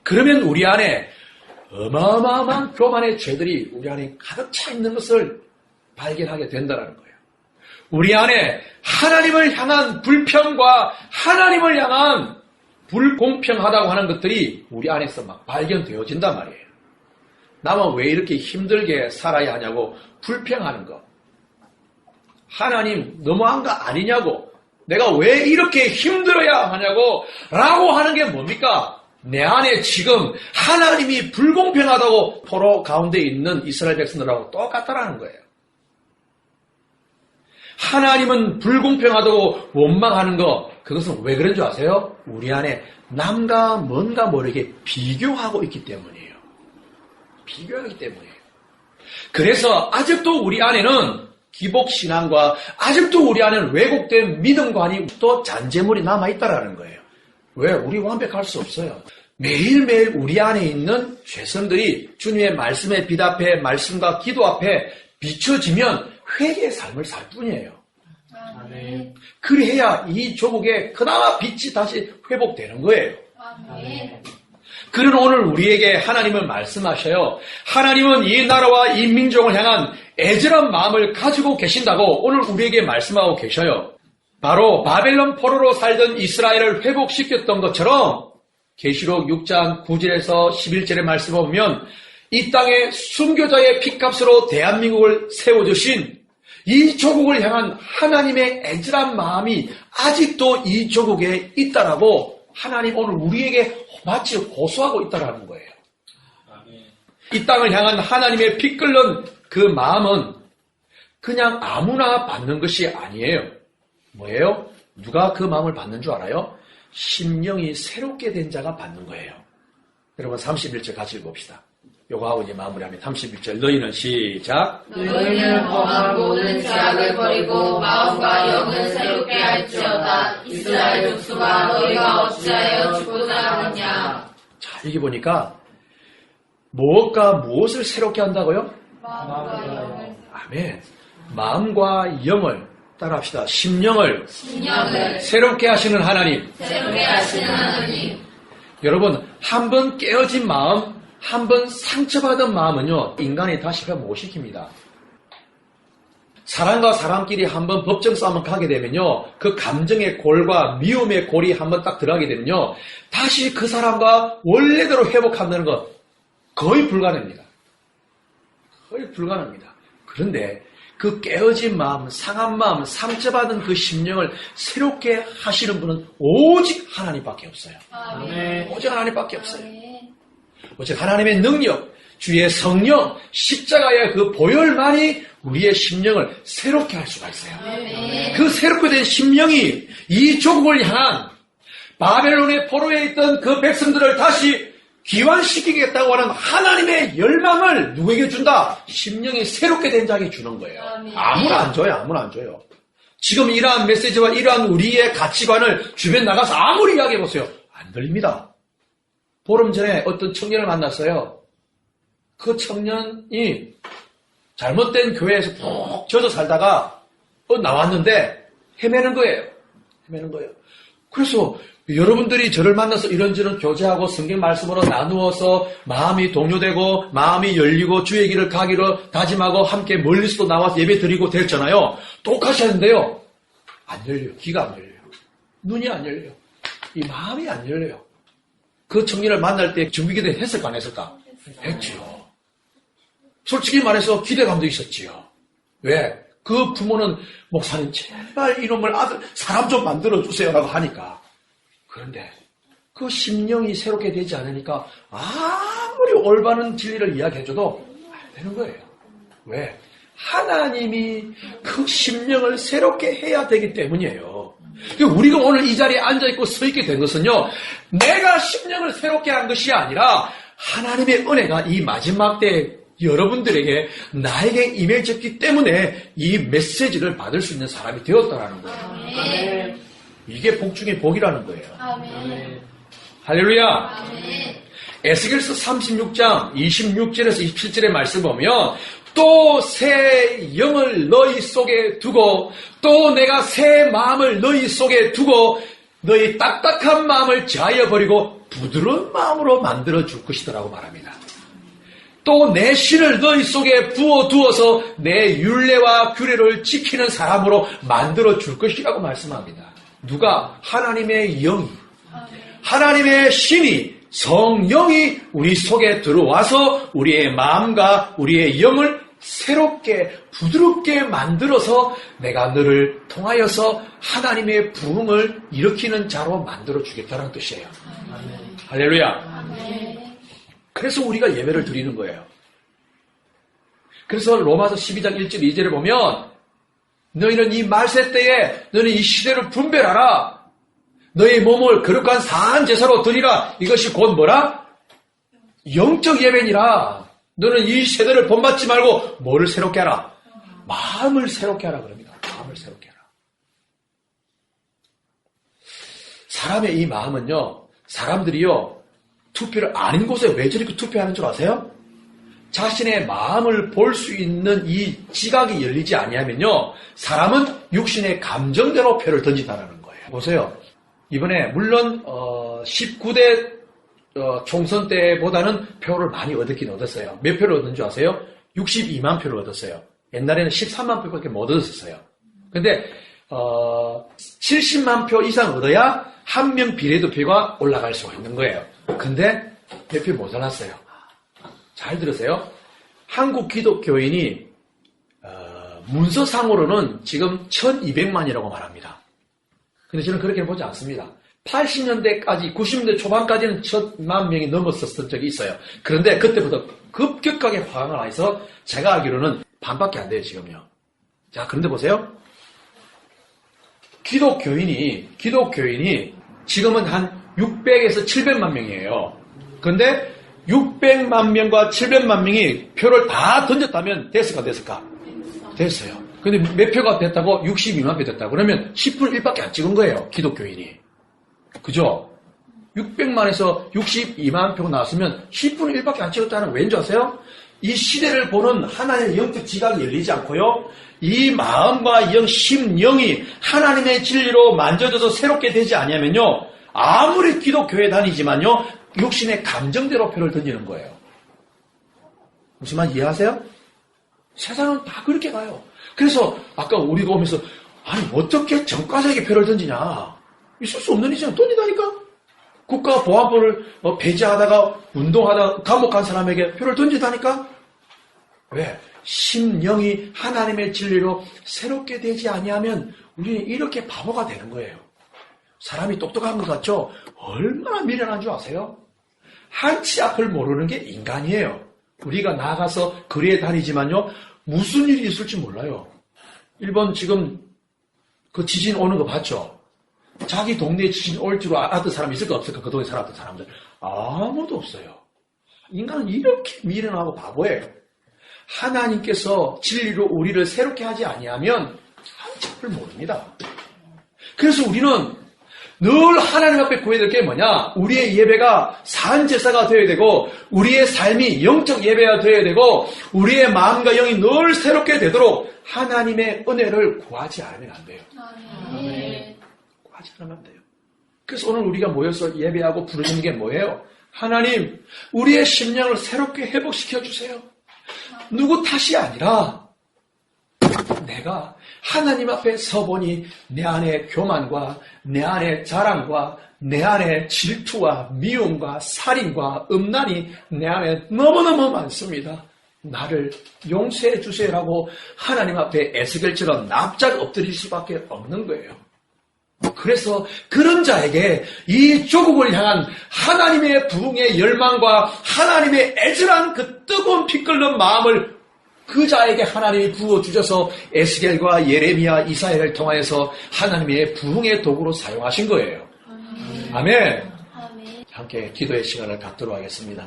그러면 우리 안에 어마어마한 교만의 죄들이 우리 안에 가득 차 있는 것을 발견하게 된다는 거예요. 우리 안에 하나님을 향한 불평과 하나님을 향한 불공평하다고 하는 것들이 우리 안에서 막 발견되어진단 말이에요. 나만 왜 이렇게 힘들게 살아야 하냐고 불평하는 것. 하나님 너무한 거 아니냐고, 내가 왜 이렇게 힘들어야 하냐고 라고 하는 게 뭡니까? 내 안에 지금 하나님이 불공평하다고 포로 가운데 있는 이스라엘 백성들하고 똑같다라는 거예요. 하나님은 불공평하다고 원망하는 거, 그것은 왜 그런 줄 아세요? 우리 안에 남과 뭔가 모르게 비교하고 있기 때문이에요. 비교하기 때문이에요. 그래서 아직도 우리 안에는 기복신앙과 아직도 우리 안에는 왜곡된 믿음관이 또 잔재물이 남아있다라는 거예요. 왜? 우리 완벽할 수 없어요. 매일매일 우리 안에 있는 죄성들이 주님의 말씀에 비답해 말씀과 기도 앞에 비춰지면 회개의 삶을 살 뿐이에요. 아멘. 그래야 이 조국에 그나마 빛이 다시 회복되는 거예요. 아멘. 그러나 오늘 우리에게 하나님은 말씀하셔요. 하나님은 이 나라와 이 민족을 향한 애절한 마음을 가지고 계신다고 오늘 우리에게 말씀하고 계셔요. 바로 바벨론 포로로 살던 이스라엘을 회복시켰던 것처럼 계시록 6장 9절에서 11절의 말씀을 보면 이 땅에 순교자의 피값으로 대한민국을 세워주신 이 조국을 향한 하나님의 애절한 마음이 아직도 이 조국에 있다라고 하나님 오늘 우리에게 마치 호소하고 있다라는 거예요. 이 땅을 향한 하나님의 피 끓는 그 마음은 그냥 아무나 받는 것이 아니에요. 뭐예요? 누가 그 마음을 받는 줄 알아요? 심령이 새롭게 된 자가 받는 거예요. 여러분 31절 같이 읽읍시다. 요거 하고 이제 마무리하면 31절 너희는 시작. 너희는 범한 모든 죄악을 버리고 마음과 영을 새롭게 할지어다. 이스라엘 족속아 너희가 어찌하여 죽고자 하느냐. 자, 여기 보니까 무엇과 무엇을 새롭게 한다고요? 마음과 영을. 아멘. 마음과 영을 따라합시다. 심령을 새롭게 하시는 하나님. 새롭게 하시는 하나님. 여러분 한 번 깨어진 마음, 한 번 상처받은 마음은요 인간이 다시 못 시킵니다. 사람과 사람끼리 한 번 법정 싸움을 가게 되면요 그 감정의 골과 미움의 골이 한 번 딱 들어가게 되면요 다시 그 사람과 원래대로 회복한다는 것 거의 불가능합니다. 거의 불가능합니다. 그런데 그 깨어진 마음, 상한 마음, 상처받은 그 심령을 새롭게 하시는 분은 오직 하나님밖에 없어요. 아멘. 오직 하나님밖에 없어요. 오직 하나님의 능력, 주의 성령, 십자가의 그 보혈만이 우리의 심령을 새롭게 할 수가 있어요. 아멘. 그 새롭게 된 심령이 이 조국을 향한 바벨론의 포로에 있던 그 백성들을 다시 귀환시키겠다고 하는 하나님의 열망을 누구에게 준다? 심령이 새롭게 된 자에게 주는 거예요. 아무나 안 줘요. 아무나 안 줘요. 지금 이러한 메시지와 이러한 우리의 가치관을 주변 나가서 아무리 이야기해보세요. 안 들립니다. 보름 전에 어떤 청년을 만났어요. 그 청년이 잘못된 교회에서 푹 젖어 살다가 나왔는데 헤매는 거예요. 헤매는 거예요. 그래서 여러분들이 저를 만나서 이런저런 교제하고 성경 말씀으로 나누어서 마음이 동요되고 마음이 열리고 주의 길을 가기로 다짐하고 함께 멀리서도 나와서 예배 드리고 됐잖아요. 똑같이 하는데요. 안 열려요. 귀가 안 열려요. 눈이 안 열려요. 이 마음이 안 열려요. 그 청년을 만날 때 준비기도 했을까 안 했을까? 했지요. 솔직히 말해서 기대감도 있었지요. 왜? 그 부모는 목사님 제발 이놈을 아들 사람 좀 만들어주세요라고 하니까. 그런데 그 심령이 새롭게 되지 않으니까 아무리 올바른 진리를 이야기해줘도 안 되는 거예요. 왜? 하나님이 그 심령을 새롭게 해야 되기 때문이에요. 우리가 오늘 이 자리에 앉아있고 서있게 된 것은요, 내가 심령을 새롭게 한 것이 아니라 하나님의 은혜가 이 마지막 때 여러분들에게 나에게 임해졌기 때문에 이 메시지를 받을 수 있는 사람이 되었다라는 거예요. 아멘. 이게 복 중에 복이라는 거예요. 아멘. 할렐루야. 아멘. 에스겔서 36장 26절에서 27절의 말씀 보면 또 새 영을 너희 속에 두고 또 내가 새 마음을 너희 속에 두고 너희 딱딱한 마음을 제하여 버리고 부드러운 마음으로 만들어 줄 것이더라고 말합니다. 또 내 신을 너희 속에 부어 두어서 내 율례와 규례를 지키는 사람으로 만들어 줄 것이라고 말씀합니다. 누가? 하나님의 영이, 하나님의 신이, 성령이 우리 속에 들어와서 우리의 마음과 우리의 영을 새롭게 부드럽게 만들어서 내가 너를 통하여서 하나님의 부흥을 일으키는 자로 만들어 주겠다는 뜻이에요. 아멘. 할렐루야. 아멘. 그래서 우리가 예배를 드리는 거예요. 그래서 로마서 12장 1절 2절에 보면 너희는 이 말세 때에 너는 이 시대를 분별하라. 너희 몸을 거룩한 사한 제사로 드리라. 이것이 곧 뭐라? 영적 예배니라. 너는 이 세대를 본받지 말고 뭐를 새롭게 하라? 마음을 새롭게 하라 그럽니다. 마음을 새롭게 하라. 사람의 이 마음은요, 사람들이요, 투표를 아닌 곳에 왜 저렇게 투표하는 줄 아세요? 자신의 마음을 볼 수 있는 이 지각이 열리지 아니하면요, 사람은 육신의 감정대로 표를 던진다는 거예요. 보세요. 이번에 물론 19대 총선 때보다는 표를 많이 얻었긴 얻었어요. 몇 표를 얻은 줄 아세요? 62만 표를 얻었어요. 옛날에는 13만 표밖에 못 얻었어요. 근데 70만 표 이상 얻어야 한 명 비례대표가 올라갈 수가 있는 거예요. 근데 몇 표 모자랐어요. 잘 들으세요. 한국 기독교인이 문서상으로는 지금 1200만이라고 말합니다. 근데 저는 그렇게 보지 않습니다. 80년대까지 90년대 초반까지는 1000만 명이 넘었었던 적이 있어요. 그런데 그때부터 급격하게 화가 해서 제가 알기로는 반밖에 안 돼요, 지금요. 자, 그런데 보세요. 기독교인이 지금은 한 600에서 700만 명이에요. 그런데 600만 명과 700만 명이 표를 다 던졌다면 됐을까? 됐어요. 근데 몇 표가 됐다고? 62만 표 됐다고. 그러면 10분의 1밖에 안 찍은 거예요, 기독교인이. 그죠? 600만에서 62만 표가 나왔으면 10분의 1밖에 안 찍었다는 건 왠지 아세요? 이 시대를 보는 하나님의 영적 지각이 열리지 않고요. 이 마음과 영, 심령이 하나님의 진리로 만져져서 새롭게 되지 않으면요. 아무리 기독교회 다니지만요. 육신의 감정대로 표를 던지는 거예요. 무슨 말 이해하세요? 세상은 다 그렇게 가요. 그래서 아까 우리가 오면서 아니 어떻게 정과자에게 표를 던지냐. 있을 수 없는 일이잖아. 던지다니까. 국가보안법을 배제하다가 운동하다가 감옥 간 사람에게 표를 던지다니까. 왜? 심령이 하나님의 진리로 새롭게 되지 아니하면 우리는 이렇게 바보가 되는 거예요. 사람이 똑똑한 것 같죠? 얼마나 미련한 줄 아세요? 한치 앞을 모르는 게 인간이에요. 우리가 나가서 거리에 다니지만요. 무슨 일이 있을지 몰라요. 일본 지금 그 지진 오는 거 봤죠? 자기 동네에 지진 올 줄 알았던 사람이 있을까 없을까? 그 동네에 살았던 사람들. 아무도 없어요. 인간은 이렇게 미련하고 바보예요. 하나님께서 진리로 우리를 새롭게 하지 아니하면 한치 앞을 모릅니다. 그래서 우리는 늘 하나님 앞에 구해야 될 게 뭐냐? 우리의 예배가 산제사가 되어야 되고 우리의 삶이 영적 예배가 되어야 되고 우리의 마음과 영이 늘 새롭게 되도록 하나님의 은혜를 구하지 않으면 안 돼요. 아멘. 구하지 않으면 안 돼요. 그래서 오늘 우리가 모여서 예배하고 부르는 게 뭐예요? 하나님, 우리의 심령을 새롭게 회복시켜 주세요. 누구 탓이 아니라 내가 하나님 앞에 서보니 내 안에 교만과 내 안에 자랑과 내 안에 질투와 미움과 살인과 음란이 내 안에 너무너무 많습니다. 나를 용서해 주세요라고 하나님 앞에 에스겔처럼 납작 엎드릴 수밖에 없는 거예요. 그래서 그런 자에게 이 조국을 향한 하나님의 부흥의 열망과 하나님의 애절한 그 뜨거운 피 끓는 마음을 그 자에게 하나님이 부어주셔서 에스겔과 예레미야, 이사야를 통하여서 하나님의 부흥의 도구로 사용하신 거예요. 아멘. 함께 기도의 시간을 갖도록 하겠습니다.